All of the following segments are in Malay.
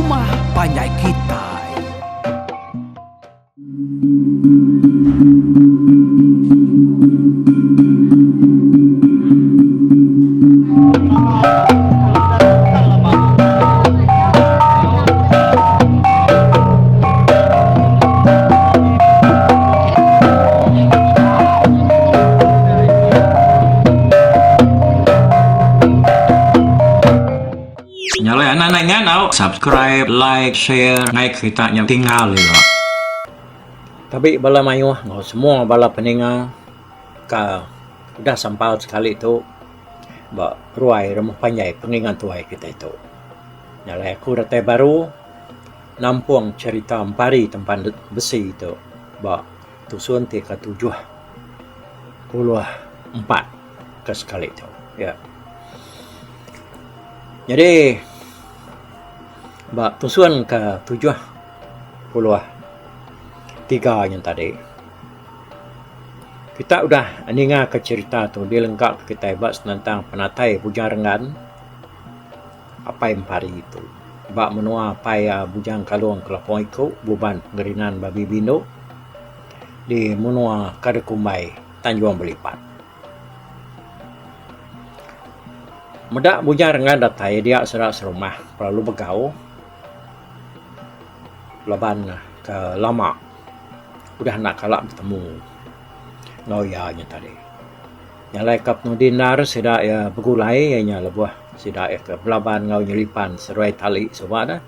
Rumah Panjai Kitai. Nyala anak-anaknya now subscribe, like, share, naik kita yang tinggal juga. Tapi bala mayu nggak semua bala peningal ka udah sampal sekali itu ba ruai rumah panjai pengingat tuai kita itu. Nyala aku datai baru nampung cerita Ampari tempat besi itu ba tusun tika 74 ke sekali itu ya. Jadi Mbak tusuan ke 73 yang tadi. Kita udah aninga ke cerita tu dia lengkap kita buat tentang penatai bujang rengan apa yang pari itu. Mbak menua pai bujang kalung kelapong iku buban pengerinan babi bino di menua Kadekumbai Tanjung Belipat. Medak bujang rengan datai dia serak serumah perlu begau laban ke lama udah nak kalak bertemu ngoyanya tadi nyalai kap nudinar sida ya begulai nya lebuah sida ke belaban ngau nyelipan seruai tali sebada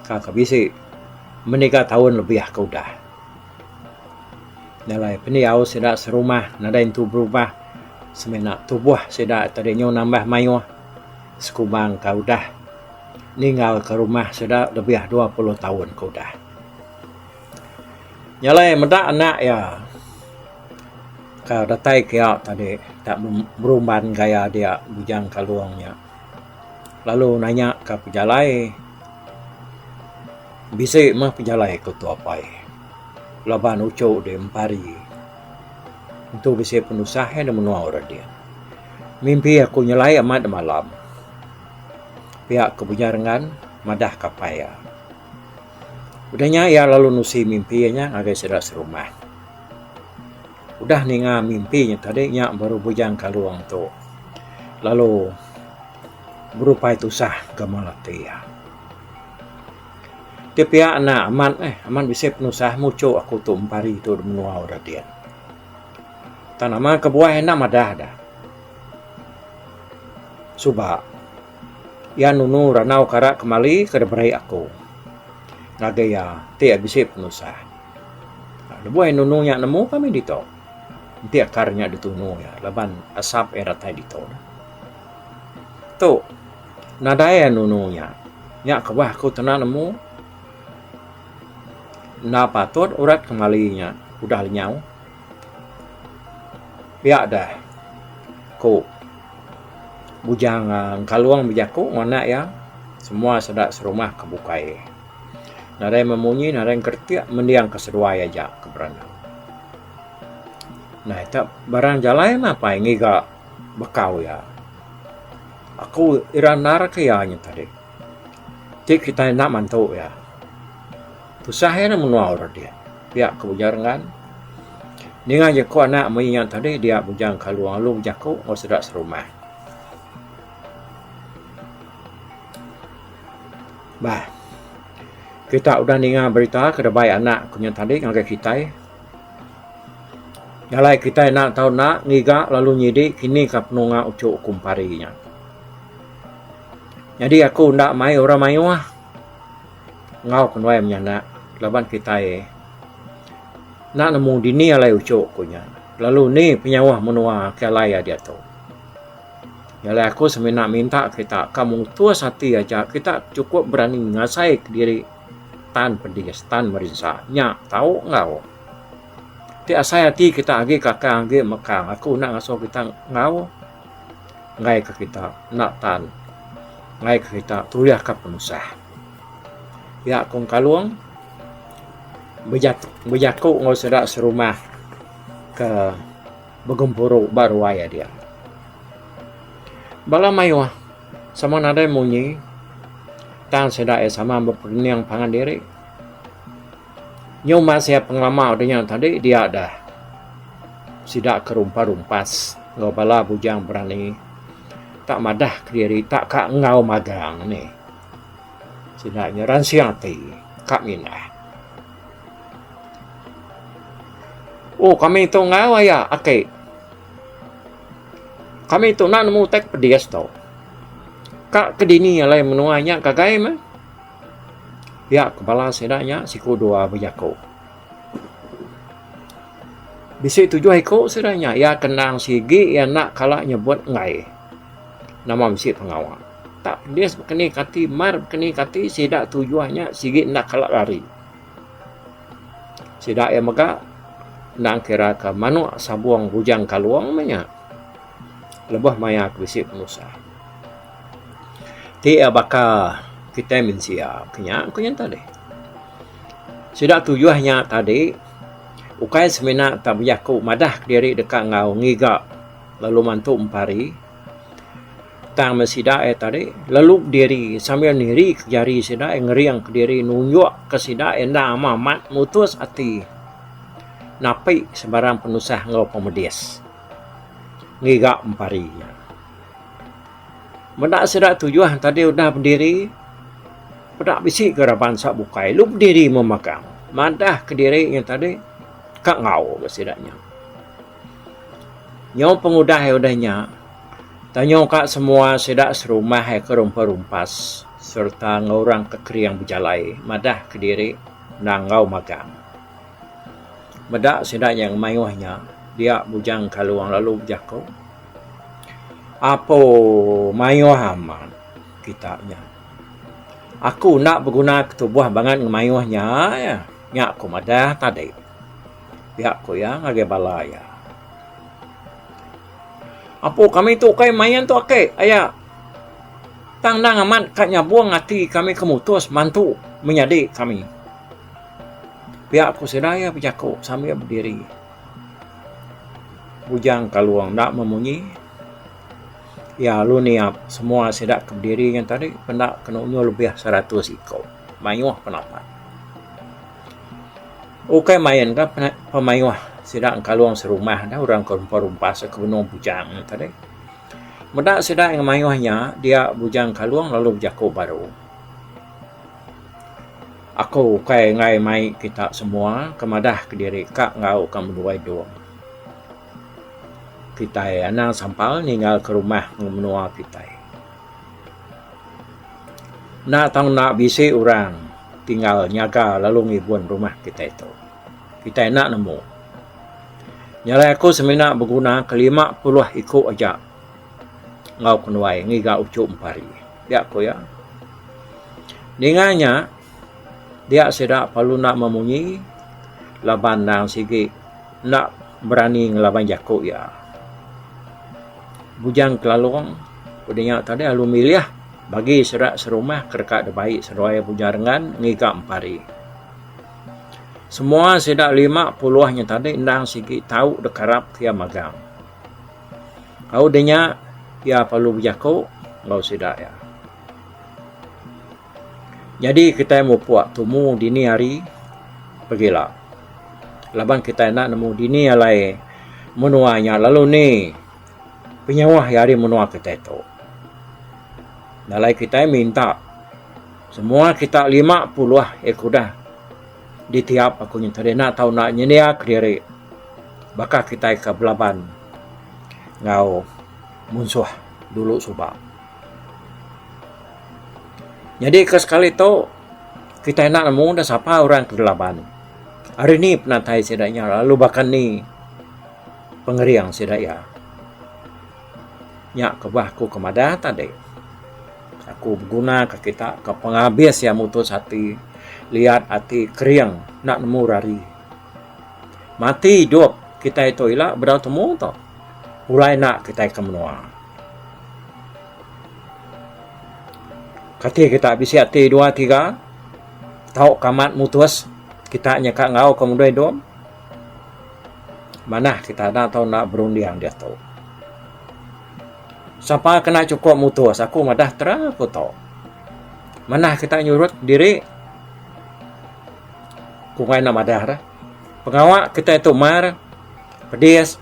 kakak bisi menikah tahun lebih ke udah nyalai peniau sida serumah nadain tu berubah semena tubuh sida tadinya nambah mayu sekubang kau dah ninggal ke rumah sudah lebih 20 tahun kau dah. Nyalai medak anak ya kau datai kia tadi tak berumban gaya dia bujang kaluangnya. Lalu nanya ke pejalai bisi mah pejalai kau tu apa laban ucuk di Ampari untuk bisi penusahnya dan menua orang dia. Mimpi aku nyalai amat malam. Pihak kebujarangan madah kapaya. Udahnya ia lalu nusi mimpinya agak sedar serumah. Udah ninga mimpinya tadi nya baru bujang kaluang tu. Lalu berupa itu sah ke Malatia. Dia pihak anak aman bisa penusah muncul aku tu Ampari tu menua orang dia. Tanaman kebuah enak madah dah. Subak ya nunu ranau karak kembali ke deberai aku. Ngagaya ti abisi penusah. Lebuai nunu nya nemu kami dito. Ti akarnya ditunu ya laban asap era tai dito. Tu nadaya nunu nya. Nya kebah aku tenang nemu. Na patut urat kembalinya udah lenyau. Biak dah. Ku bujang kaluang bijaku mana ya semua sedak serumah kebukai. Narai memunyi narai kertiak mendiang keseduai aja ke beranang. Nah itu barang jalan apa yang ngiga bekau ya. Aku iran nar kayanya tadi. Cik kita nak mantu ya. Tusahnya menua orang dia. Pihak kebujarangan. Dengan jaku anak mengingat tadi dia bujang kaluang lu bijaku mau sedak serumah. Bah, kita udah ninga berita kedebai anak kunya tadi ngagak kita. Nyalai kita nak tahu nak ngiga lalu nyidi kini ka penunga ucuk kumparinya. Jadi aku ndak mai orang mayu ah. Ngau kenwai menyana laban kita nak nemu dini alai ucuk kunya. Lalu ni penyawah menua kelaya dia tu. Jadi aku semena minta kita kamu tuas hati aja kita cukup berani ngasai ke diri tan pendias tan merisa nya tahu ngau ti asai hati kita agi kakak agi mekang aku nak ngaso kita ngau ngai ke kita nak tan ngai ke kita tuliah ke penusah ya kong kaluang bejaku ngau sedak serumah ke begempuru baru waya dia. Bala mayu sama nada munyi Tang sedak sama berperniang pangan diri. Nyo masih pengalaman adanya tadi dia dah sidak kerumpas ngau bala bujang berani tak madah ke diri tak kak ngau magang ni. Sidaknya ransiang ti kak minah. Oh kami tu ngau ya okey. Kami tu nak nemu tek pedias tau. Kak kedini alai menuanya kagai mah. Ya kepala sedaknya siku dua berjako. Bisa 7 ekor sedaknya ya kenang sigi ya nak kalak nyebut ngai. Nama mesti pengawal. Tak dia berkeni kati mar berkeni kati sedak tujuannya sigi nak kalak lari. Sedak yang mega nang kira ke manu sabuang bujang kaluang banyak. Lebah maya bisi penusah. Ti abaka kita mensiap kenyak tadi. Sedak tujuannya tadi ukai semena tak berjaku madah diri dekat ngau ngiga lalu mantu empari tang mesida tadi lalu diri sambil niri ke jari sida ngeriang ke diri nunjuk ke sida nama mat mutus ati napi sebarang penusah ngau pemedias ngiga empari mendak sida tujuan tadi udah berdiri pedak bisi geraban sak bukai lu berdiri memakang madah ke diri yang tadi kak ngau kesidaknya. Nyong pengudah udahnya. Tanyong kak semua sedak serumah ke rumpas serta ngorang kekeriang berjalai madah ke diri nang ngau magang. Medak sedak yang mayuhnya dia bujang kaluang lalu berjako. Apa mayuh aman kitanya. Aku nak berguna ketubuh bangan mayuhnya ya. Nyak aku madah tadi. Pihak ko yang agak balaya. Apo kami tu kay mayan tu akay. Aya. Tang nang aman katnya buang hati kami kemutus mantu menyadi kami. Pihak ko sedaya pijako sambil berdiri. Bujang kaluang nak memunyi. Ya lu niap semua sedak berdiri yang tadi pendak kena unyu lebih 100 ikau. Mayuh pendapat. Okay mayan ka pamayuh sidak kaluang serumah dah orang rumpas ke gunung bujang tadi. Medak sidak yang mayuhnya dia bujang kaluang lalu berjako baru. Aku kai ngai mai kita semua kemadah ke diri kak ngau kamu dua dong. Kita anang sampal ninggal ke rumah menua kita. Nak tang nak bisi orang tinggal nyaga lalu ngibun rumah kita itu. Kita nak nemu. Nyalai aku semena berguna kelima puluh ikut aja. Ngau kenuai ngiga ucuk empari. Dia aku ya. Dengannya dia sedak perlu nak memunyi laban nang sigi nak berani ngelaban jakuk ya. Bujang kelalong udahnya tadi alu milih bagi serak serumah kerkat baik seruai bujarengan ngiga empari. Semua sedak 50-nya tadi ndang sigi tahu dekarap kia magang. Kau denya ya perlu berjako ngau sedak ya. Jadi kita mau buat temu dini hari pergilah. Laban kita nak nemu dini alai menuanya lalu ni penyawah hari menua kita itu. Dalai kita minta semua kita 50 ekor dah. Di tiap aku nyentari nak tahu nak nyenia kediri. Bakal kita ke belaban. Ngau munsuh dulu subak. Jadi ke sekali tu kita nak nemu dah siapa orang ke belaban. Hari ni penatai sedaknya lalu bahkan ni pengeriang sedaya. Nyak ke bahku ke madah tadi. Aku berguna ke kita ke penghabis yang mutus hati. Lihat hati keriang nak nemu rari. Mati hidup kita itu ilah berau temu tau. Mulai nak kita ke menua. Kati kita habis hati 2-3. Tahu kamat mutus. Kita nyekak ngau kemudian dom. Mana kita dah tahu nak berundiang dia tahu. Siapa kena cukup mutus. Aku madah terang aku tahu. Mana kita nyurut diri kungai nama dah. Pengawak kita itu mar pedis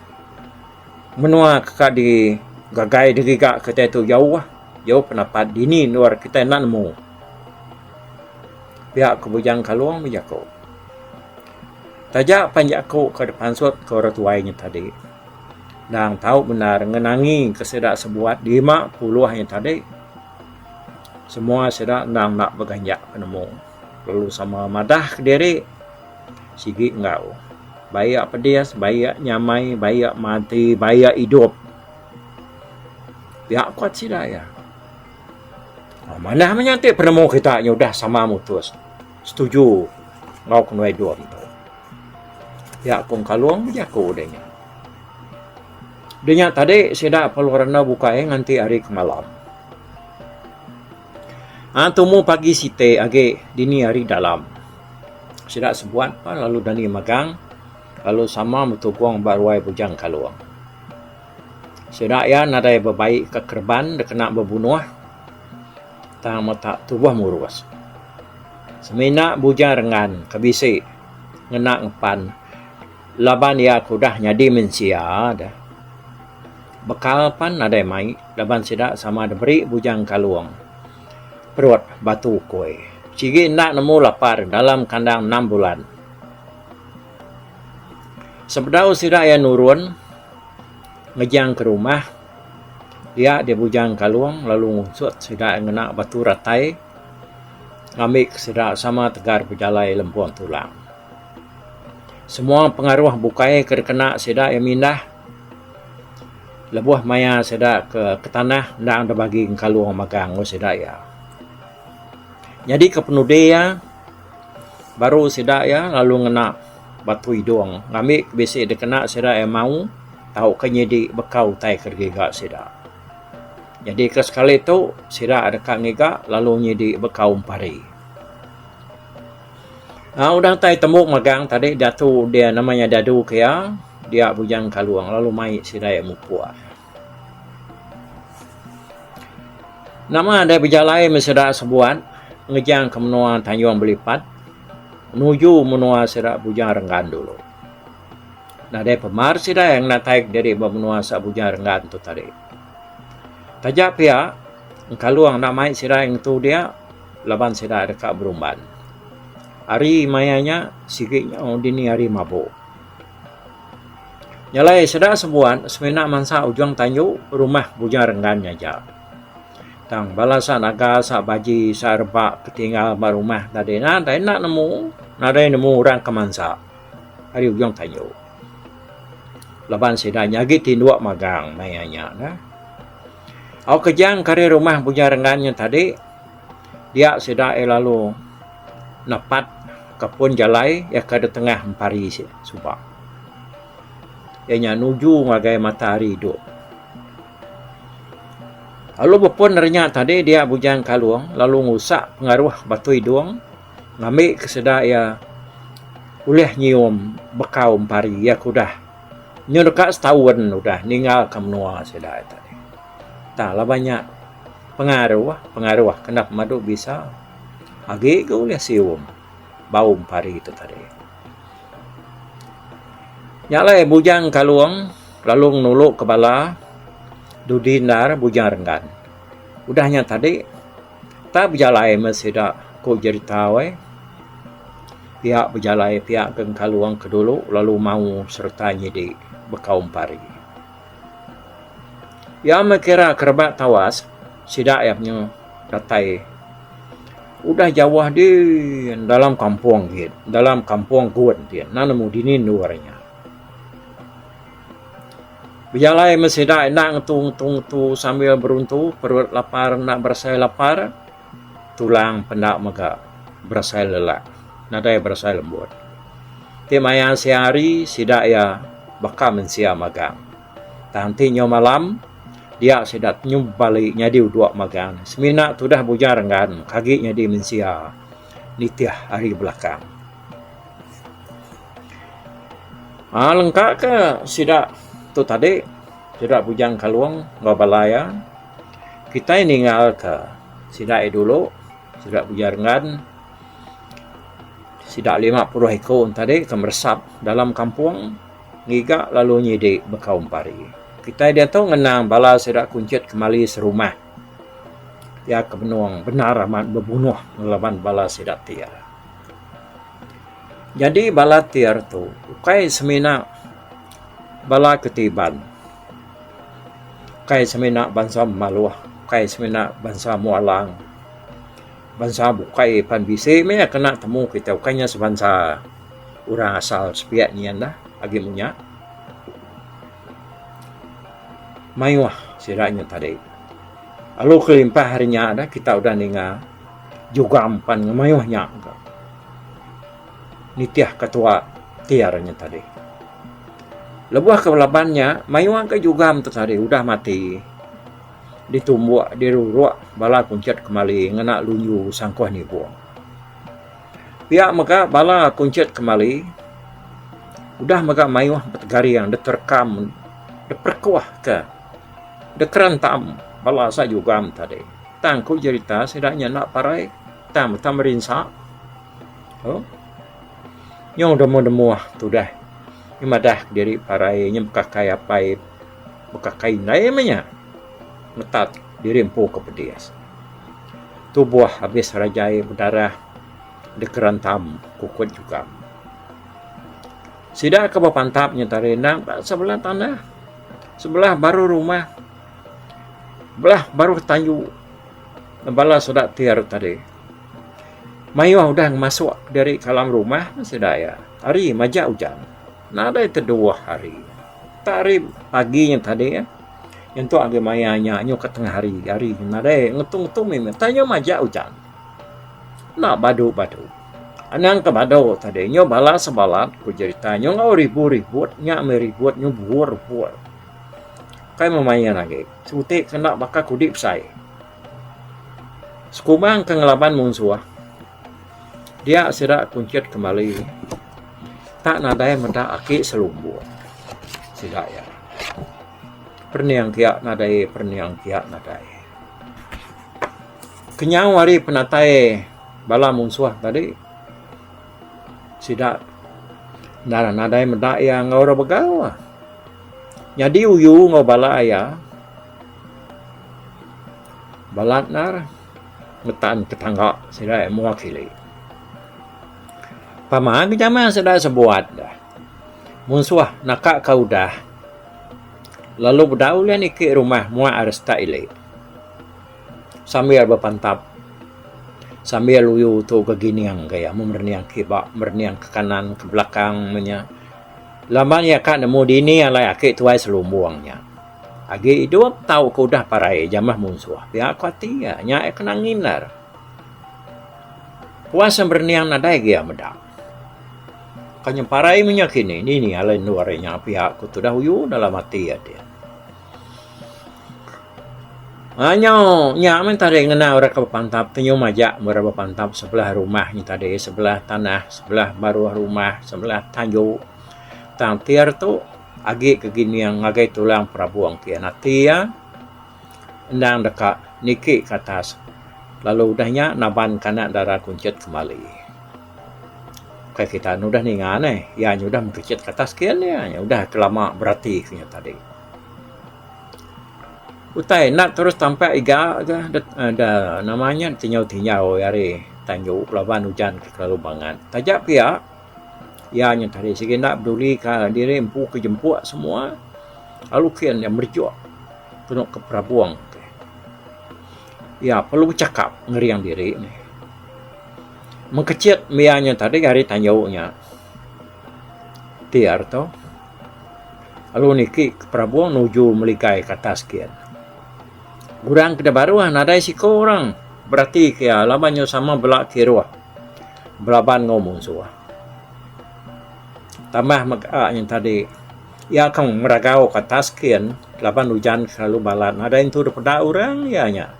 menua kakak di gagai diri kak kita itu jauh pendapat dini luar kita nak nemu pihak kebujang kaluang menjako tajak panjako ke depan suat ke orang tuanya tadi dan tahu benar ngenangi kesedak sebuat 50 yang tadi semua sedak nak berganjak penemu lalu sama madah ke diri sigi engkau bayak pedis, bayak nyamai, bayak mati, bayak hidup pihak kuat sida ya mana menyantik penemu kita udah sama mutus setuju ngau kenwai dua itu pihak kong kaluang berjaku denya tadi sida pelurana buka nganti hari ke malam tumu pagi site age dini hari dalam sida sebuat lalu dani magang lalu sama mutubuang baruai bujang kaluang sida ya nadai berbaik ke kerban dah kena berbunuh tang mata tubuh murus semina bujang rengan kebisi ngena ngepan laban ya kudah nyadi mensia dah bekal pan nadai mai laban sida sama ada beri bujang kaluang perut batu koi cigi nak nemu lapar dalam kandang 6 bulan. Sebedau sida ya nurun ngejang ke rumah. Dia bujang kaluang lalu ngusut sida ngena batu ratai. Ngamik sida sama tegar berjalai lempuan tulang. Semua pengaruh bukai kena sida yang mindah. Lebuh maya sida ke tanah ndang ada bagi kaluang magang sida ya. Jadi kepenuh dia baru sida ya lalu ngena batu hidung ngamik besi dia kena sida ya mau tahu kenyedi bekau tai kergiga sida jadi ke sekali itu sida ada kak ngiga lalu nyedi bekau umpari udang tai temuk magang tadi datu dia namanya dadu kaya dia bujang kaluang lalu mai sida ya mupua nama ada berjalai meseda sebuat ngejang ke menua Tanjung Belipat menuju menua sida bujang renggan dulu. Nah dari pemar sida yang naik dari menua sa bujang renggan tu tadi. Tajak pihak kaluang nak mai sida yang tu dia laban sida dekat berumban. Hari mayanya sikitnya dini hari mabuk. Nyalai sida sebuan semena mansa ujung Tanjung rumah bujang renggan aja. Tang balasan agak sa baji sarba ketinggal barumah tadi nak nemu orang kemansa hari ujung Tanjung laban sida nyagi tindua magang mayanya dah au kejang kari rumah bujang renggannya tadi dia sida lalu napat kepun jalai ya ke tengah empari subak ianya nuju ngagai matahari hidup. Lalu berpun nernya tadi dia bujang kaluang lalu ngusak pengaruh batu hidung ngambil keseda ya uleh nyium bekau empari ya kudah nyurka setahun udah ninggal ke menua seda tadi tak lah banyak pengaruh kenapa madu bisa agi ke uleh sium bau empari itu tadi nyalai bujang kaluang lalu nuluk kepala Dudindar bujang renggan. Udahnya tadi tak berjalai mesida ko jadi tawai. Pihak berjalai pihak geng kaluang kedulu lalu mau sertanya di bekau pari. Ya mengira kerabat tawas sida ayahnya datai. Udah jauh di dalam kampung gitu, dalam kampung gua dia. Nanamu dinin luarnya. Berjalai mesida nak tung sambil beruntu perut lapar nak berasai lapar tulang pendak mega berasai lelak nadai berasai lembut timaya sehari sida ya bakal mensia magang tantinya malam dia sidat nyumbali nyadi dua magang semina tudah bujar kan kaki nyadi mensia nitiah hari belakang lengkap ke sida tu tadi sida bujang kaluang ngabalaya kita ini ngal ke sida dulu sudah bujarangan sidak 50 ekor tadi kemeresap dalam kampung ngigak lalu nyidik bekaum pari. Kita dia tahu ngenang bala sidak kuncit kembali serumah. Ya kebenuang benar amat berbunuh melawan bala sidak tiar. Jadi bala tiar tu kai semina bala ketiban. Kai semina bangsa Maluah, kai semina bangsa Mualang. Bangsa bukai pan bisi menya kena temu kita ukainya sebangsa orang asal sepiak nian dah agi munya. Mayuah siranya tadi. Alu kelimpah harinya ada kita udah ninga juga ampan ngemayuahnya. Nitiah ketua tiaranya tadi. Lebuah kebelabannya mayuah ke juga tadi udah mati. Ditumbuk, diruruak, bala kuncit kembali, ngena lunyu sangkoh ni buang. Pihak maka bala kuncit kembali, udah maka mayuah bertegari yang diterkam, diperkuah ke, dikerantam, bala sa juga tadi. Tangku cerita, sedaknya nak parai, tam merinsak. Oh, yang demo-demo tu dah. Imadah diri parai, nyemkakai apai, bekakai naimanya. Metat dirimpu ke pedias. Tubuh habis rajai berdarah dikerantam kukut juga. Sidak ke pantapnya tarenang sebelah tanah. Sebelah baru rumah. Belah baru tanju. Bala sudah tiar tadi. Mayuah udah masuk dari kalam rumah sedaya. Hari majak hujan. Nada itu 2 hari. Tarif paginya tadi ya. Yang tu agak mayanya nyo ke tengah hari nade ngetung-ngetung memang tanya majak hujan nak badu anang ke badu tadi nyo bala sebalat ku cerita nyo ngau ribut nyak meribut nyo buur kai memayan lagi sutik kena bakal kudip sai sekumang ke ngelaban musuh dia sedak kuncit kembali tak nadai mendak aki selumbu sidak ya perniang kiak nadai. Kenyang wari penatai bala musuh tadi. Sidak nara nadai mendak yang ngau begawa. Jadi uyu ngau bala ayah. Balat nar ngetan tetangga sidak mewakili. Pamang jaman sidak sebuat dah. Musuh nakak kau dah. Lalu berdaulian ke rumah mua aresta ile. Sambil berpantap. Sambil luyu tu ke giniang gaya. Merniang ke bak, merniang ke kanan, ke belakang. Lamban ya kak nemu dini alai akik tuai selumbuangnya. Agi hidup tahu kau dah parai jamah musuh. Pihak kuati ya. Nyak kenangin lar. Puasa berniang nadai gaya medak. Kanya parai menyakini. Ini alai nuarnya pihak ku tu dah huyu dalam hati ya dia. Nyaman tadi ngena orang ke pantap tenyu majak berapa pantap sebelah rumahnya tadi sebelah tanah sebelah baru rumah sebelah tanju tangtiar tu agi kegini yang agai tulang prabuang kia natia endang dekat niki ke atas lalu udahnya naban kanak darah kuncit kembali kayak kita udah ningan ya udah mengkecit ke atas kian ya udah kelama berarti kenya tadi. Utai nak terus tampak iga ada namanya tinyau yari tanju lawan hujan ke lubangan. Tajak pihak ya nya tadi segi nak peduli ka diri empu ke jemput semua. Lalu kian yang merjuak penuh ke prabuang. Ya perlu bercakap ngeriang diri ni. Mengkecit mianya tadi hari tanjaunya. Tiar to. Lalu niki ke prabuang nuju meligai ke atas kian. Kurang kita baru nadai si korang. Berarti kia labannya sama belak kiruah. Belaban ngomong suah. Tambah maka yang tadi. Ya kang meragau ke atas kian. Laban hujan selalu balat. Ada yang tu pada orang ya nya.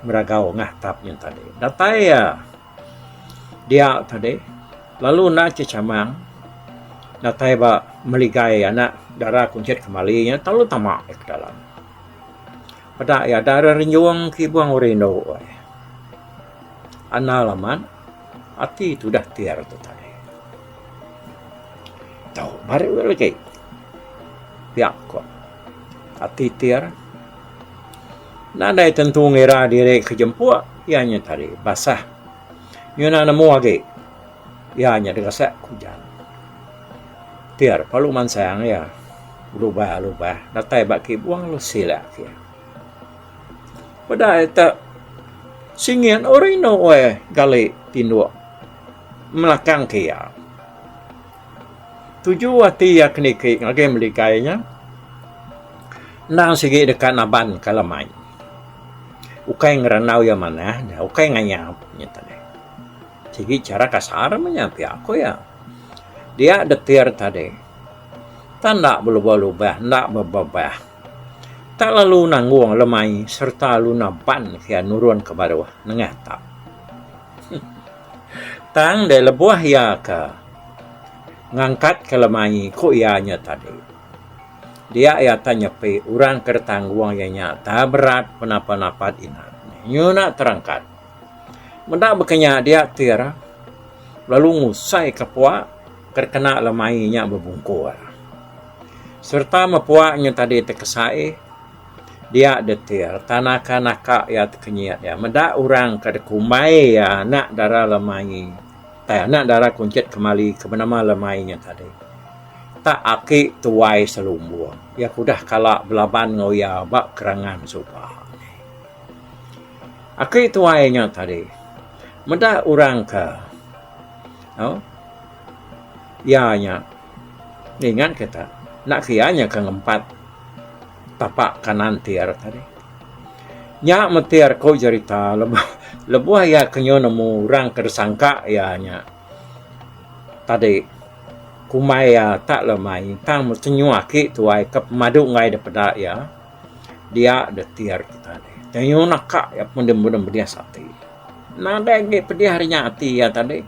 Meragau ngahtap yang tadi. Datai ya. Dia tadi. Lalu nak cecamang. Datai ba meligai anak darah kuncit kembali. Terlalu tamak ke dalam. Pada ya darah rinjuang kibuang orino. analaman ati tu dah tiar tu tadi. Tahu balik lagi. Piak kok. Ati tiar. Nadai tentu ngira diri kejemput, ianya tadi basah. Nyuna nemu lagi. Ianya degasak hujan. Tiar palu man sayang ya. Lubah. Datai baki buang lu sila kia. Pada tak singian orang no gali tinduk melakang kia. Tujuh hati ya kini lagi melikainya. Nang sige dekat naban kalamai. Ukai ngeranau ya mana, ukai nganyap nyata deh. Sige cara kasar menyapi aku ya. Dia detir tadi. Tanda berubah-ubah, ndak berbabah. Tak lalu nanggung lemai serta lu naban kia nurun ke bawah nengah tak. Tang de lebuah ya ke ngangkat ke lemai ko ianya tadi. Dia ya tanya pe orang kertangguang yang nyata berat penapa-napat inat. Nyuna terangkat. Mendak bekenya dia tira. Lalu ngusai kepua terkena lemainya berbungkur. Serta mepuaknya tadi terkesai. Dia detir. Tanaka naka ya terkenyat ya. Mendak orang kerkumai ya nak darah lemai. Nak darah kuncit kembali ke nama lemainya tadi. Tak aki tuai selumbuang. Ya kudah kalak belaban ngoya bak kerangan supah. Aki tuainya tadi. Meda orang ke. Oh? Ianya. Ingat kita. Nak kianya ke ngempat. Tapak kanan tiar tadi. Nyak metiar kau cerita. Lebuah ya kenyo nemu orang kersangka ianya. Tadi. Kumaya tak lemai, tang menyu aki tuai ke madu ngai daripada ya. Dia detir kita deh. Tenyu nakak ya mendem-mendem dia sati. Nada ge pedih harinya hati ya tadi.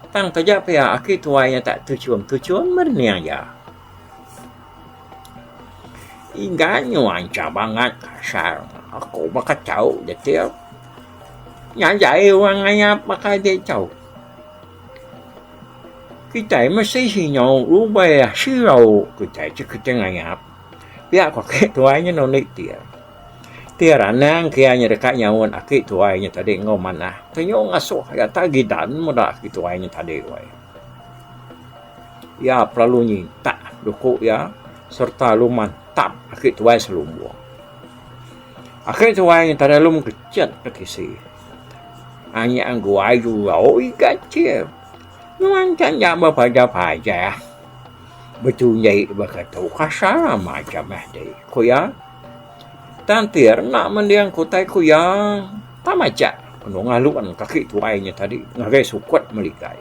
Tang kerja pe ya aki tuainya tak tujuan mernia ya. Inganyo anca banget kasar. Aku bakacau detir. Nyajai orang ngayap pakai dia cau. Kita mesti sinyal rubah ya sirau kita cek ngayap. Pihak kakek tuainya nonik dia. Tiara nang kianya dekat nyawan akik tuainya tadi ngoman lah. Tanya ngasuh ya tagidan mudah akik tuainya tadi tuai. Ya perlu tak dukuk ya serta lu mantap akik tuai selumbuang. Akik tuainya tadi lu kecat kekisi. Hanya anggu ayu oi kacil. Nuan tanya berpada-pada. Betul nyai berkata kasar macam deh. Kuya. Tantir nak mendiang kutai kuya. Tak macam. Kena ngaluan kaki tuainya tadi. Ngagai sukut melikai.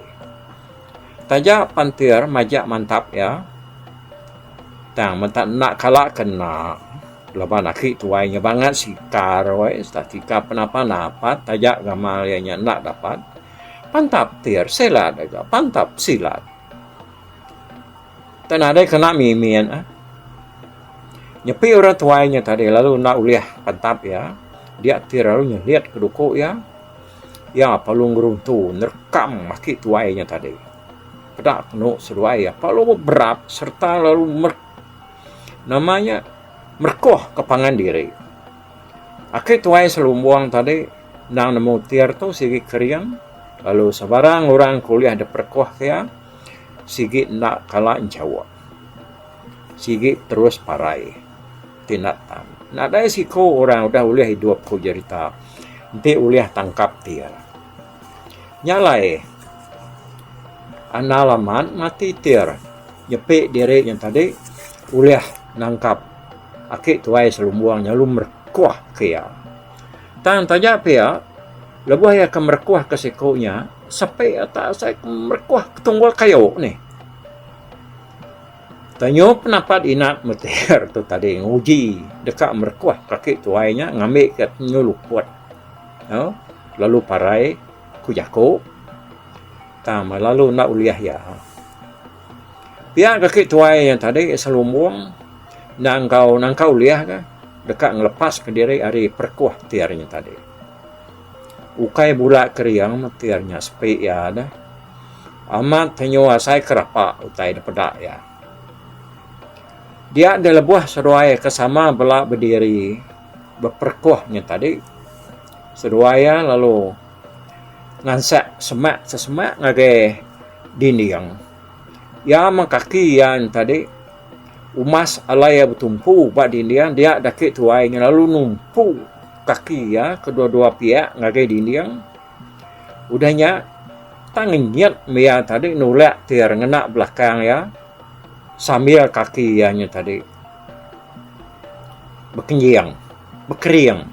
Tajak pantir majak mantap ya. Tang mentak nak kalak kena. Lepas kaki tuainya banget sikar. Statika penapa-napa. Tajak gamal yang nak dapat. Pantap tir silat juga pantap silat. Tanada kena mimian Nyepi orang tuainya tadi lalu nak uliah pantap ya. Dia tir lalu nyeliat kedukuk ya. Ya palung geruntu nerekam maki tuainya tadi. Pedak penuh seruai ya. Palu berat serta lalu namanya merkoh kepangan diri. Aki tuai selumbuang tadi nang nemu tir tu sigi keriang. Lalu sebarang orang kuliah ada perkuah kaya, sigit nak kalah jawab. Sigit terus parai. Tinatan. Nak ada siko orang udah uliah hidup ku cerita. Nanti uliah tangkap dia. Nyalai. Analaman mati tir. Nyepik diri yang tadi uliah nangkap. Akik tuai selumbuang lalu merkuah kaya. Tang tajak pia. Lebuh ya ke merkuah ke sikonya. Sampai atas saya merkuah ke tunggul kayu ni. Tanyo pendapat inat metir tu tadi. Nguji dekat merkuah kaki tuainya. Ngambil ke nyuluput. Lalu parai kujaku. Tama lalu nak uliah ya. Pihak kaki tuai yang tadi selumbung. Nangkau uliah ke. Dekat ngelepas ke diri hari perkuah tiarnya tadi. ukai bulak keriang matirnya sepi ya dah. Amat tanyo asai kerapa utai dapedak ya. Dia ada lebuah seruai kesama belak berdiri berperkuahnya tadi. Seruaya lalu ngansak sesemak ngage dinding. Ya kaki yang tadi umas alaya bertumpu bak dinding dia dakik tuainya lalu numpu kaki ya kedua-dua pihak ngage dinding. Udahnya tanginyat mia tadi nulak tiar ngenak belakang ya sambil kaki ya tadi berkeriang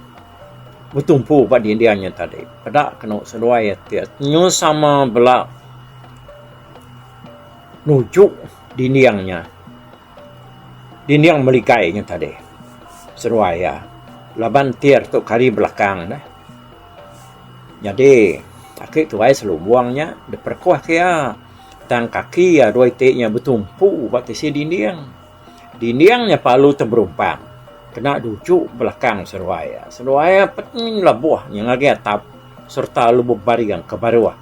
bertumpu pada indianya tadi pada kena seluai tiar nyu sama belak nujuk dinding melikainya tadi seluai ya laban tiar tu kari belakang dah. Jadi kaki tu ai selalu buangnya diperkuah kia tang kaki ya dua itiknya bertumpu pada si dindingnya palu terberumpang kena dujuk belakang seruaya pening lah buah yang lagi atap serta lu bebaringan ke bawah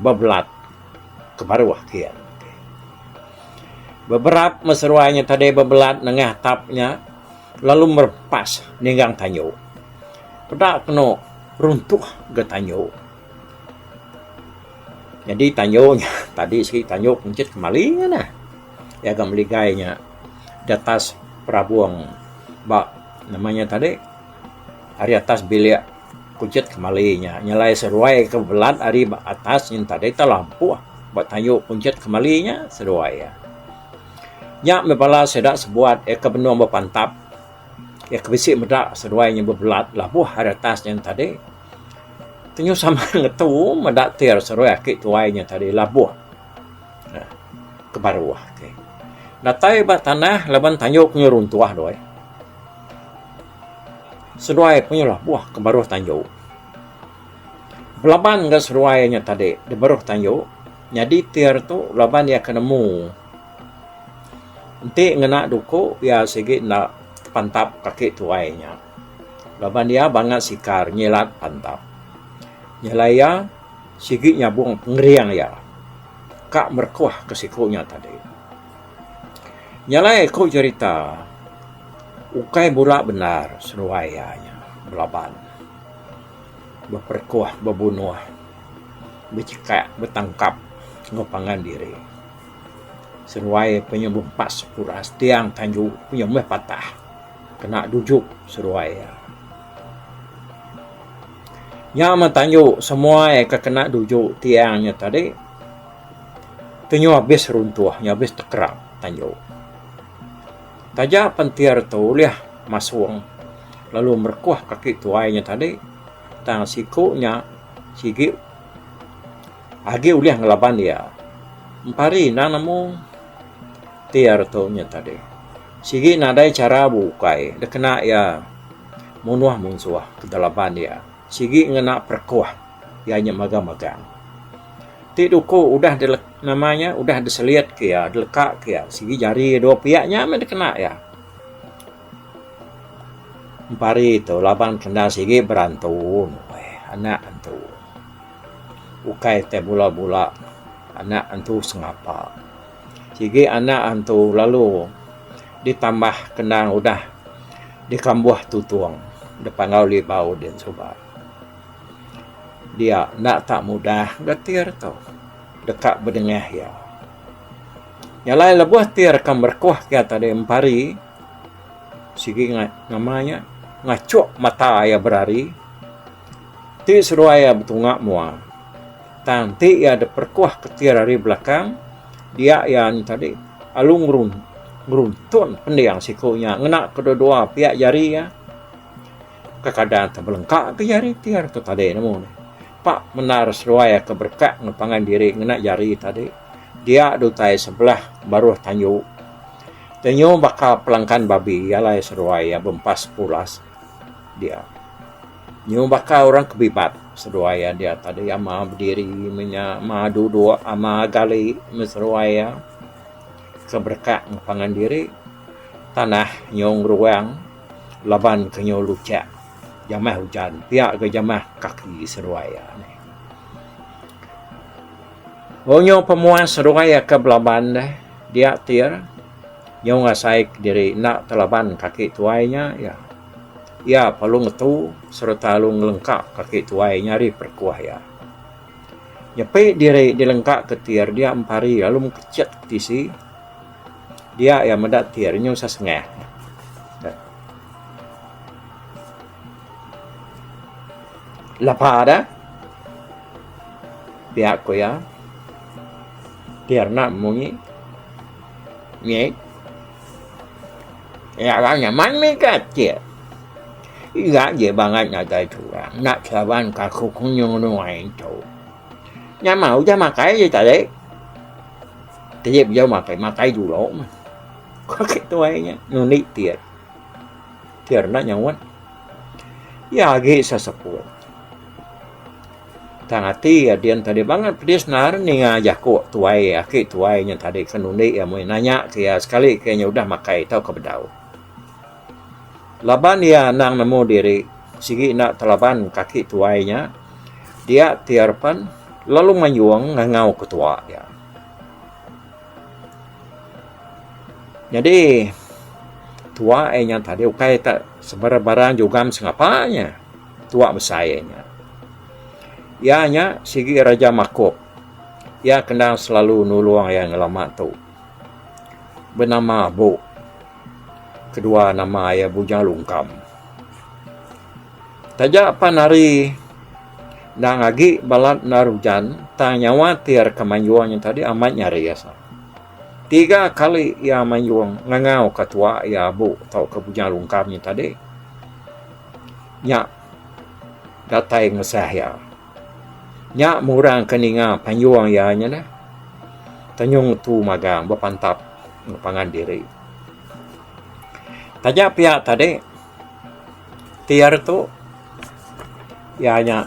bebelat ke bawah kia beberapa meseruanya tadi bebelat nengah atapnya lalu merpas ninggang tanyo pedak kena runtuh ke tanyo. Jadi tanyonya tadi si tanyo kuncit kembali nah. Ya agak meligainya di atas perabuang bak namanya tadi hari atas bilik kuncit kembalinya nyalai seruai ke belat hari atas yang tadi lampu buat tanyo kuncit kembalinya seruai ya. Nya mepala sedak sebuat ke benua berpantap ya kebisik medak seruainya berbelat labuh hari atas yang tadi tenyo sama ngetu medak tiar seruai akik tuainya tadi labuh nah, ke bawah okay. Datai bak tanah laban tanyo punya runtuah doi seruai punya labuh ke bawah tanyo belaban ke seruainya tadi di bawah tanyo jadi tiar tu laban dia kenemu nanti ngenak duko ya segi nak pantap kaki tuainya laban dia banget sikar nyelat pantap nyalaya sigi nyabung pengeriang ya kak merkuah ke sikunya tadi nyalaya kau cerita ukai bulak benar seruayanya belaban berperkuah berbunuh bercekak bertangkap ngopangan diri seruai penyembung pas puras tiang tanju punya meh patah kena dujuk seruaya Nya tanyo semua kena dujuk tiangnya tadi tenyo habis runtuh nya habis terkerap tanyo taja pantiar tu liah masung lalu merkuah kaki tuainya tadi tang sikunya sigi agi uliah ngelaban dia empari nanamu tiar tu nya tadi sigi nadai cara bukai de kena ya munuah munsuah ke dalaban dia sigi ngena perkuah ya nya magang-magang ti duko udah namanya udah diseliat kia dilekak kia sigi jari dua pihaknya men kena ya empari itu laban kena sigi berantun anak antu ukai teh bula-bula anak antu sengapa sigi anak antu lalu ditambah kendang udah dikambuh tutuang depan gauli bau dan sobat dia nak tak mudah gatir tau dekat berdengah ya nyalai lebuh tiar kan berkuah kia tadi empari sigi namanya ngacuk mata ya berari ti seruaya betungak mua tanti ya ada perkuah ketir dari belakang dia yang tadi alung ngeruntun pendiang sikunya ngenak kedua-dua pihak jari ya kekadang terbelengkak ke jari tiar tu tadi namun Pak menar seruaya keberkak ngepangan diri ngenak jari tadi dia dutai sebelah baru tanyo bakal pelangkan babi yalai seruaya bempas pulas dia nyu bakal orang kebibat seruaya dia tadi ama berdiri ma duduk ama gali seruaya keberkak ngepangan diri tanah nyong ruang laban kenyo lucak jamah hujan, pihak ke jamah kaki seruai ni. Onyo pemuas seruai ke belaban dia tiar, yang ngasai diri nak telaban kaki tuainya ya. Ya perlu ngetu serta lu ngelengkap kaki tuai nyari perkuah ya. Nyepi diri dilengkap ke tiar dia empari lalu mengkecet tisi. Dia ya medat tiarnya usah sengeh. Lapa ada pihak ko ya tiar nak munyi nyek ya kan nyaman me kacet iya je banget nyatai curang nak caban kaku kunyung nuain tu nyamau je makai je tadi tiap jauh makai dulu mah kok itu aja nunik tiar nak nyawan ya ge sesepul tangati ya dian tadi banget pedis nar ni ngajak kok tuai aki tuainya tadi kanuni ya mau nanya ke ya sekali kayaknya udah makai tahu ke bedau laban ya nang nemu diri sigi nak telaban kaki tuainya dia tiarpan lalu manyuang ngangau ketua ya jadi tua nya tadi ukai tak sebarang juga sengapanya tua besarnya ya nya sigi Raja Makop ya kena selalu nuluang yang lama tu bernama Bo kedua nama ya Bujang Lungkam tajak panari nang agi balat narujan tanyawa tiar kemanjuannya tadi amat nyari ya 3 kali ya manjuang ngangau ketua ya Bo atau ke Bujang Lungkamnya tadi nya datai ngesah ya nya murang keninga panjuang ya nya dah tanyung tu magang berpantap ngepangan diri tajak pihak tadi tiar tu ya nya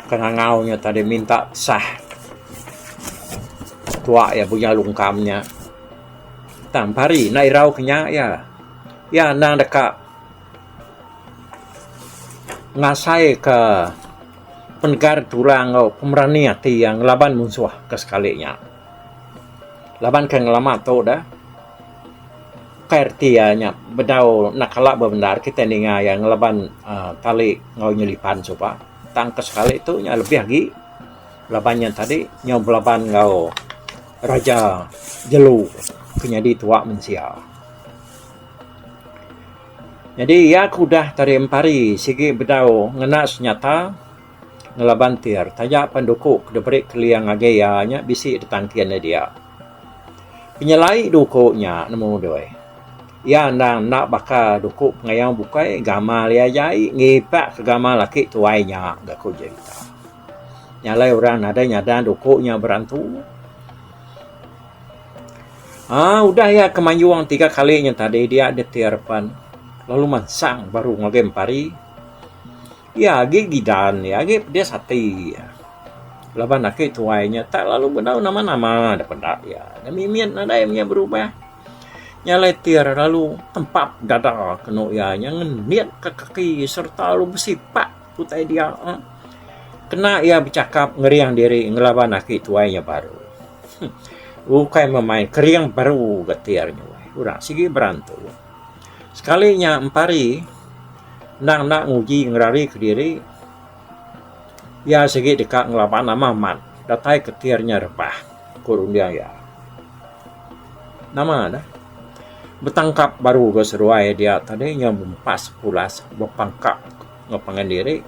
kenangaunya tadi minta sah tua ya punya lungkamnya tampari nairau kenya ya nang dekat ngasai ke pengar tulang pemerani hati yang laban musuh ke sekalinya laban ke ngelama tu dah kairtianya bedau nakalak benar kita ninga yang laban tali ngau nyelipan coba tang ke sekali itu nya lebih lagi labannya tadi nyau laban ngau Raja Jelu kenyadi tua mensia jadi ya kudah tari empari sigi bedau ngena senyata ngelaban tiar tajak pendukuk debrik keliang agayanya bisi detangkiannya dia penyelai dukuknya nemu doi ya nang nak baka dukuk ngayang bukai gama lia jai ngipak ke gama laki tuainya gak ko cerita nyalai orang ada nyadan dukuknya berantu udah ya kemanjuang 3 kalinya tadi dia ada tiarpan lalu mansang baru ngagem pari ya gigidan ya dia sati ya laban laki tuainya tak lalu benau nama-nama ada pendak ya dan mimian ada yang berubah nyalai tiar lalu tempat dada keno ya yang ngeniat ke kaki serta lalu bersipak putai dia kena ia bercakap ngeriang diri ngelaban laki tuainya baru bukai memain keriang baru getiarnya urang sigi berantu sekalinya empari nang nak nguji ngerari ke diri ya segi dekat ngelapan nama man datai ketiarnya repah kurung dia ya nama dah bertangkap baru ke seruai dia tadi yang mempas pulas berpangkap ngepangan diri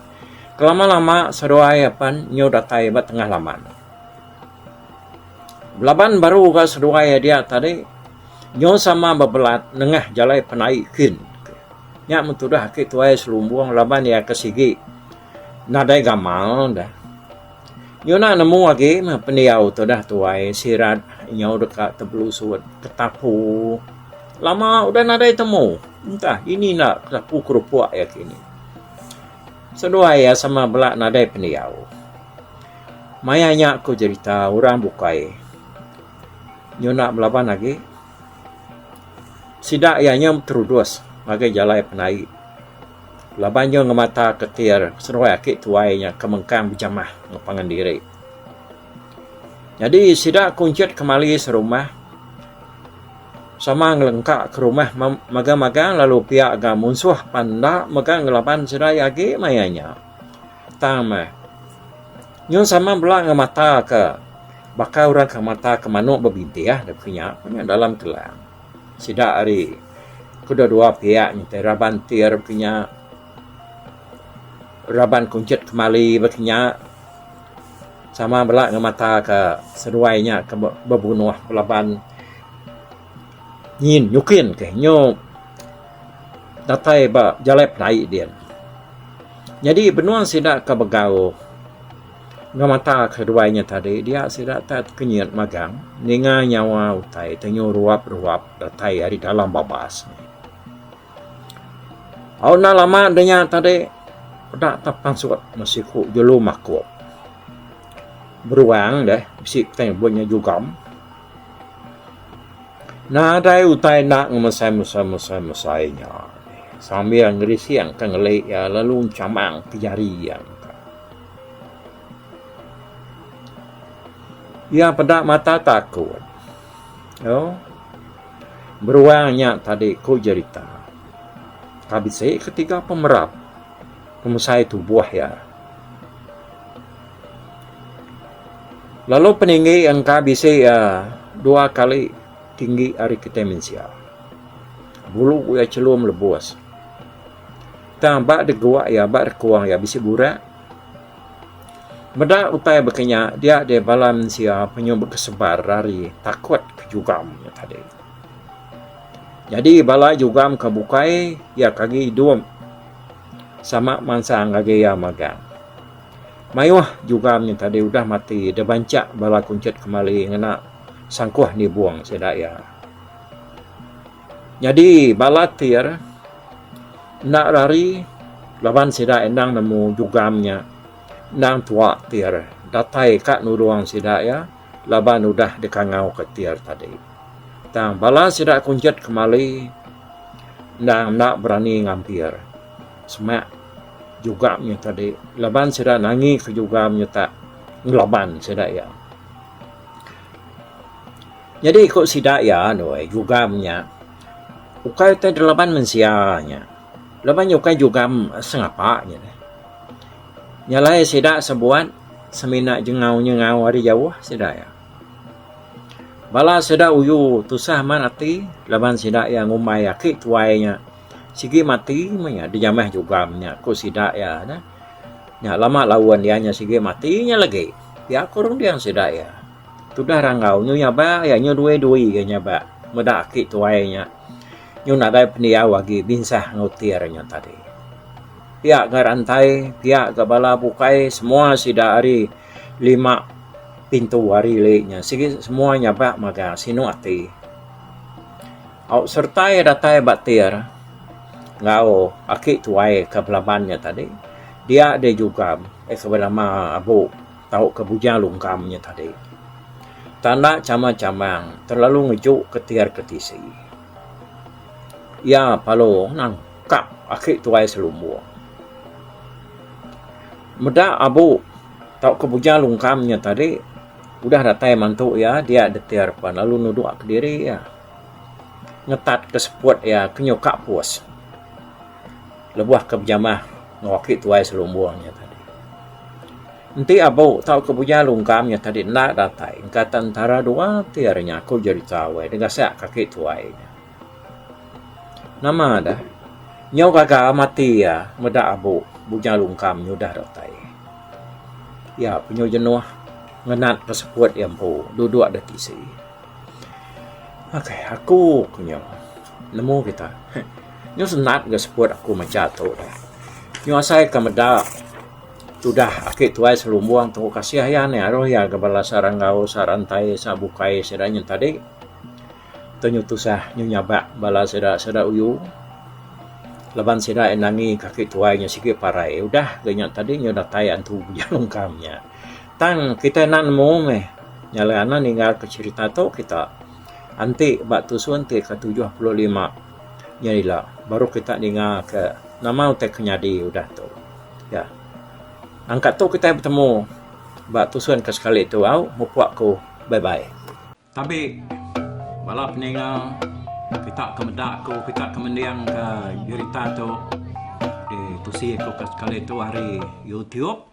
kelama-lama seruai pan nyo datai bat tengah laman belaban baru ke seruai dia tadi nyo sama bebelat nengah jalai penai kin nya mentudah ke tuai selumbuang laban ya kesigi nadai gamal dah nyo nak nemu lagi peniau tu dah tuai sirat nyo dekat tebelusut ketapu lama udah nadai temu entah ini nak ketapu kerupuk ya kini sedua ya sama belak nadai peniau mayanya aku cerita orang bukai nyo nak belaban lagi sidak ya nyam terudus bagai jalai penai Labanyo ngamata ketir seruai akik tuainya kemengkang berjamah ngapangan diri. Jadi sidak kuncit kembali serumah sama ngelengkak ke rumah magang-magang lalu pihak agak munsuh pandak magang ngelapan sedai agi mayanya. Tama. Nyon sama belak ngamata ke bakal orang ke mata ke manuk berbinti punya dalam kelang. Sidak hari kedua-dua pihak nyata raban tir punya raban kuncit kembali berkenyak sama belak ngamata ke seruainya ke berbunuh pelaban nyin nyukin ke nyo datai ba jalai pelai dia. Jadi benua sidak ke begau ngamata keduanya tadi dia sidak tak kenyat magang ninga nyawa utai tenyo ruap-ruap datai hari dalam babas. Auna lama denya tadi dak tapang suat masih ku jelu makuk. Beruang deh, bisik tanya buatnya jugam. Nah, ada utai nak ngemasai-masainya. Sambil ngerisi yang kengelek ya lalu camang kejari yang. Ya pada mata takut. Oh. Beruangnya tadi ku cerita. Habis saya ketika pemerap pemusai tubuh ya. Lalu peninggi yang kabise ya 2 kali tinggi hari kita mensia. Bulu ya celum lebos. Tambah de gua ya bak kuang ya bisi burak. Meda utai bekenya dia de balam mensia penyumbuk kesebar hari takut kejugam ya tadi. Jadi bala jugam kebukai ya kagi dua sama mansang kagi ya magang. Mayuh juga tadi udah mati, dah bancak bala kuncit kembali ngena sangkuh ni buang sedaya. Jadi bala tir nak lari laban sedaya endang nemu jugamnya nang tua tir datai kak nuruang sedaya laban udah dekangau ke tir tadi. Tang bala sedaya kuncit kembali nang nak berani ngampir. Semak jugamnya tadi laban sudah nangi ke jugamnya tak ngelaban sudah ya. Jadi ikut sidak ya noi jugamnya ukai tadi laban mensianya laban ukai jugam sengapanya nyalai sidak sebuat seminak jengau hari jauh sidak ya bala sidak uyu tusah manati laban sidak ya ngumai akik tuainya sigi mati manya dijamah jugamnya ku sidak ya dah. Nya lama lawan dianya sigi matinya lagi. Ya kurang dia sidak ya. Sudah rangau nyu nyaba ya nyu due-due ke nyaba. Medaki tuainya. Nyu nadai pendia wagi binsah ngutirnya tadi. Pihak garantai, pihak kebala bukai semua sidak hari 5 pintu hari leknya. Sigi semua nyaba maga sinu ati. Au sertai datai batir. Ngau akik tuai ke pelabannya tadi dia ada juga keberama abu tahu kebujang lungkamnya tadi tanda camang-camang terlalu ngejuk ketiar ketisi ya palo nang kap akik tuai selumbu meda abu tahu kebujang lungkamnya tadi udah datai mantu ya dia detiar pan lalu nuduk ke diri ya ngetat keseput ya kenyokak puas lebuah kebjamah ngawakit tuai selumbuangnya tadi. Nanti abu tahu kebunya lungkamnya tadi nak datai. Kata antara dua tiarnya aku jadi tahu dengan saya kaki tuainya. Nama ada. Nyau kagak mati ya meda abu bunya lungkam nyudah datai. Ya punya jenuh ngenat tersebut yang pu duduk ada tisi. Oke, aku punya nemu kita. Nyo senat ke seput aku mencato dah. Nyo asai kameda sudah akik tuai selumbuang tu kasih ya ne aroh ya kepala sarangau sarantai sabukai sedanya tadi. Tunyu tusah nyo nyabak bala seda uyu. Leban seda enangi kaki tuainya sikit parai. Udah ganyak tadi nyo datai antu jalungkamnya. Tang kita nak nemu meh. Nyalana ninggal ke cerita tu kita anti bak tusuan te ke 75. Jadilah baru kita dengar ke Nama utek kenyadi udah tu. Ya. Angkat tu kita bertemu. Bak tusuan ke sekali tu au mupuak ku. Bye bye. Tapi bala peninggal kita kemedak ku kita kemendiang ke jurita tu di tusi ku ke sekali tu hari YouTube.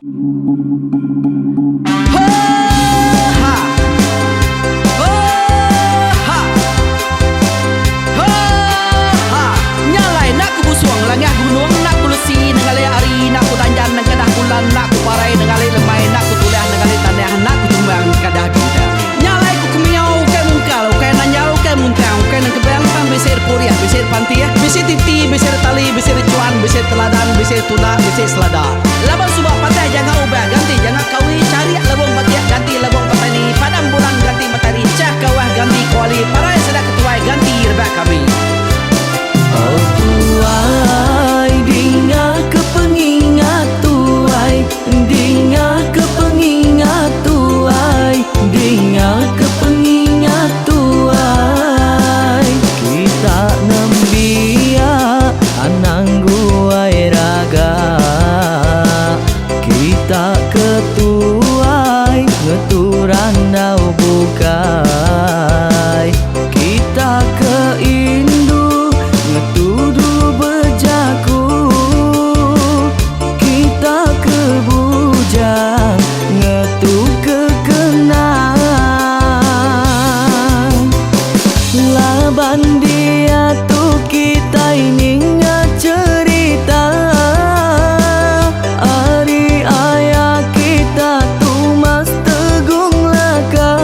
Nyalai nak ku busuang langah gunung nak ku lesi nengalai ari nak ku tanjan nang kadah bulan nak ku parai nengalai lemai nak ku tulah nengalai tanah nak ku tumbang kadah bintang. Nyalai ku kemiau ke mungkal ke nanjau ke muntang ke nang kebang pang besir puriah besir pantia besir titi besir tali besir cuan besir teladan besir tuna besir selada. Laban subak patai jangan ubah ganti jangan kawi cari labung patiak ganti labung patani padam bulan ganti matahari cah kawah ganti kuali parai sedak ketuai ganti rebak kami. Oh tuai, dinga kepengingat tuai, dinga kepengingat tuai, dinga kepengingat tuai. Kita nembia anang guai raga, kita ketuai ngeturan dau bukai, kita keindu ngetudu bejaku, kita ke bujang ngetu kekenang. Laban dia tu kita ini cerita ari ayah kita tu mas tegung laka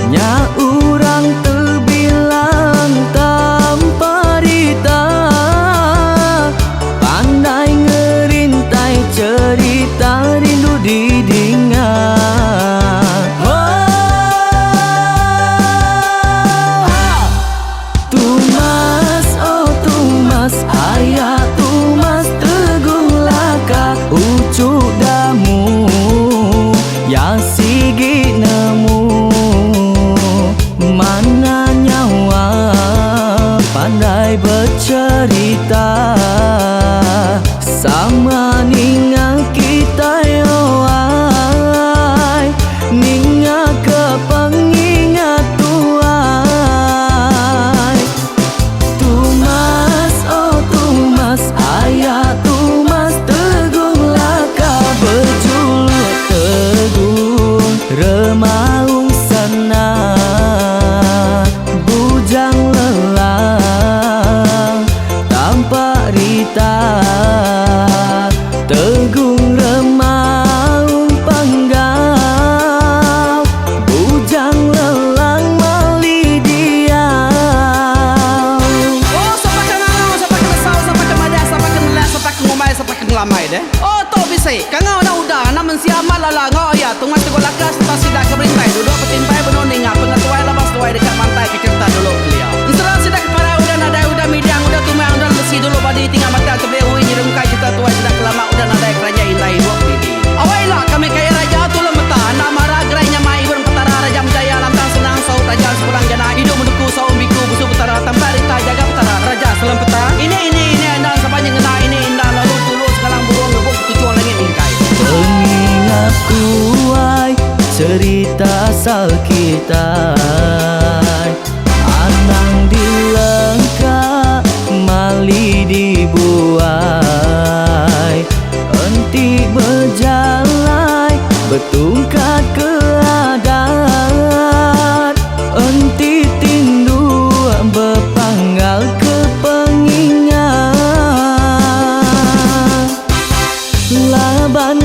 nya urang terbilang tanpa rita pandai ngerintai cerita rindu didingat. Tumas oh tumas ayah tumas tegung laka ucuk damu ya sigi nemu mana nyawa pandai bercerita sama ninga kita yoai ninga kepengingat tuai. Tumas oh tumas ayah tumas tegung laka berjuluk tegung remaung sana bujang lelang tanpa rita tegung remaung panggau bujang lelang mali diau. Oh, siapa kangau, siapa kesal, siapa kemaja, siapa kenelas, siapa ngomai, siapa ngelamai deh. Oh, to bisa. Kangau dah udah, namun siapa lala ngau ya. Tunggu tunggu lakas, kita sidak keberintai. Duduk petimpai benoning, pengatuai lepas tuai dekat pantai kecerita dulu beliau. Serang sidak para udah nada udah midang udah tumang udah besi dulu badi tinggal mata kebehui nyerungkai kita tuai sidak lama udah nada kerja indai buat didi. Awailah kami kaya raja tu lemeta, nak marah gerainya mai burung petara raja jaya lantang senang saut raja sepulang jana hidup menduku saum biku busu petara tanpa rita jaga petara raja selam peta. Ini dan sepanjang ngena ini indah lalu tulus sekarang burung ngebuk tujuan langit ingkai. Pengingat kuai cerita asal kita anang dilengkap mali dibuai enti berjalai bertungkat ke adat enti tindu berpanggal ke pengingat laban